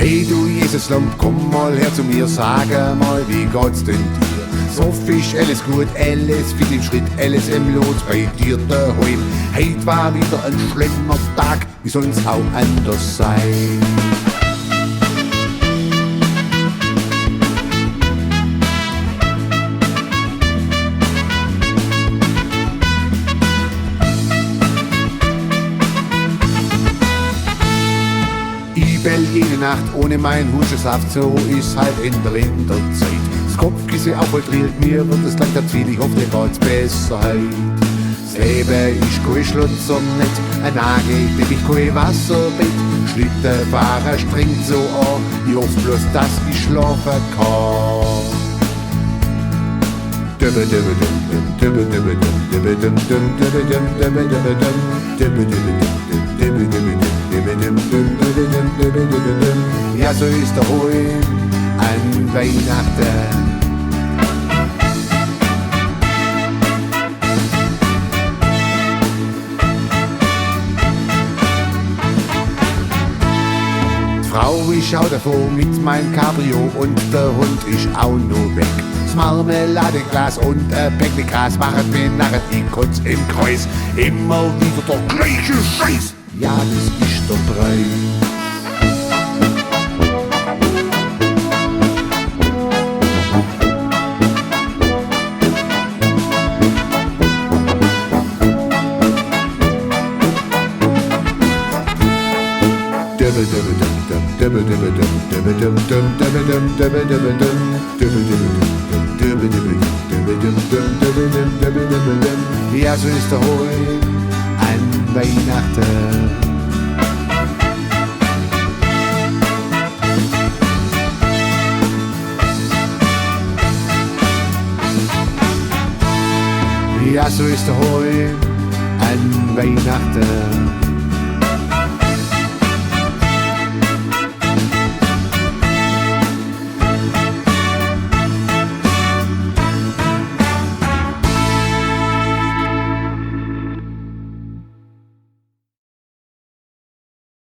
Hey du Jesuslamm, komm mal her zu mir, sag mal, wie geht's denn dir? So fisch, alles gut, alles fit im Schritt, alles im Lot bei dir daheim. Heut war wieder ein schlimmer Tag, wie soll's auch anders sein? Ich bell jede Nacht ohne mein Huschensaft, so ist halt in der Winterzeit. Das Kopfkissen auftriert mir und es langt dazu viel, ich hoffe, dir geht's besser heut. Das Leben ist kein Schlotzer nicht, ein Nagel, dem ich kein Wasserbett. Schlittenfahrer springt so an, ich hoffe bloß, dass ich schlafen kann. Ja, so ist Dohoim an Weihnachten. Die Frau ist auch davor mit meinem Cabrio und der Hund ist auch noch weg. Das Marmeladeglas und ein Päckchen Gras machen mir nachher die Kotz im Kreis. Immer wieder der gleiche Scheiß. Ja, das ist der Preis. Ja, so ist Dohoim an Weihnachten. Ja, so ist Dohoim an Weihnachten.